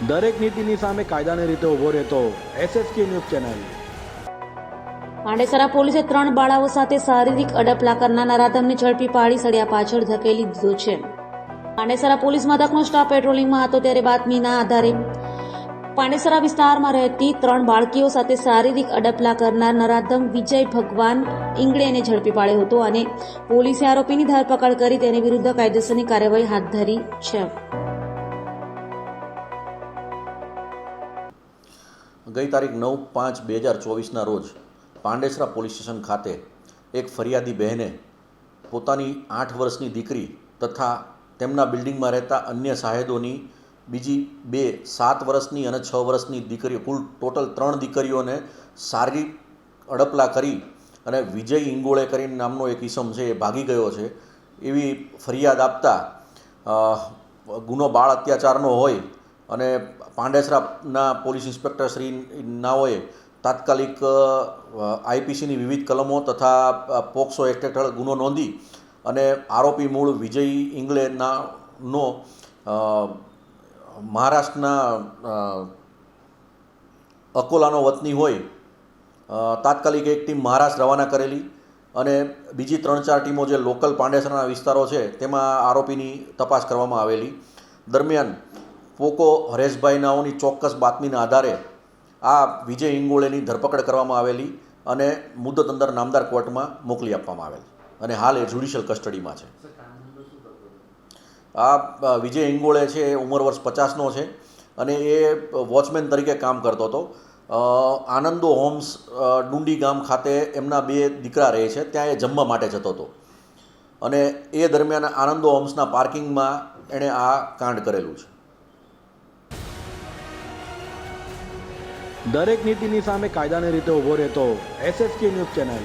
દરેક નીતિની સામે કાયદાની રીતે ઊભો રહેતો SSK ન્યૂઝ ચેનલ. પાંડેસરા પોલીસે 3 બાળાઓ સાથે શારીરિક અડપલા કરનાર નરાધમને ઝડપી પાડી સળિયા પાછળ ધકેલી દીધો છે. પાંડેસરા પોલીસ મથકનો સ્ટાફ પેટ્રોલિંગમાં હતો ત્યારે બાતમીના આધારે પાંડેસરા વિસ્તારમાં રહેતી 3 બાળકીઓ સાથે શારીરિક અડપલા કરનાર નરાધમ વિજય ભગવાન ઇંગળેને ઝડપી પાડ્યો હતો અને પોલીસે આરોપીની ધરપકડ કરી તેની વિરુદ્ધ કાયદેસરની કાર્યવાહી હાથ ધરી છે. ગઈ તારીખ 9/5/2024ના રોજ પાંડેસરા પોલીસ સ્ટેશન ખાતે એક ફરિયાદી બહેને પોતાની 8 વર્ષની દીકરી તથા તેમના બિલ્ડિંગમાં રહેતા અન્ય સાહેદોની બીજી 2 7 વર્ષની અને 6 વર્ષની દીકરીઓ, કુલ ટોટલ 3 દીકરીઓને શારીરિક અડપલા કરી અને વિજય ઇંગોળે કરીને નામનો એક ઈસમ છે એ ભાગી ગયો છે એવી ફરિયાદ આપતા ગુનો બાળ અત્યાચારનો હોય અને પાંડેસરાના પોલીસ ઇન્સ્પેક્ટર શ્રી નાઓએ તાત્કાલિક IPCની વિવિધ કલમો તથા પોક્સો એક્ટ હેઠળ ગુનો નોંધી અને આરોપી મૂળ વિજય ઇંગલેનો મહારાષ્ટ્રના અકોલાનો વતની હોય તાત્કાલિક એક ટીમ મહારાષ્ટ્ર રવાના કરેલી અને બીજી 3-4 ટીમો જે લોકલ પાંડેસરાના વિસ્તારો છે તેમાં આરોપીની તપાસ કરવામાં આવેલી. દરમિયાન પોકો હરેશભાઈ નાઓની ચોક્કસ બાતમીના આધારે આ વિજય ઇંગોળેની ધરપકડ કરવામાં આવેલી અને મુદત અંદર નામદાર કોર્ટમાં મોકલી આપવામાં આવેલ અને હાલ એ જ્યુડિશિયલ કસ્ટડીમાં છે. આ વિજય ઇંગોળે છે એ ઉંમર વર્ષ 50નો છે અને એ વોચમેન તરીકે કામ કરતો હતો. આનંદો હોમ્સ ડુંડી ગામ ખાતે એમના 2 દીકરા રહે છે, ત્યાં એ જમવા માટે જતો હતો અને એ દરમિયાન આનંદો હોમ્સના પાર્કિંગમાં એણે આ કાંડ કરેલું છે. દરેક નીતિની સામે કાયદાની રીતે ઊભો રહેતો SSK ન્યૂઝ ચેનલ.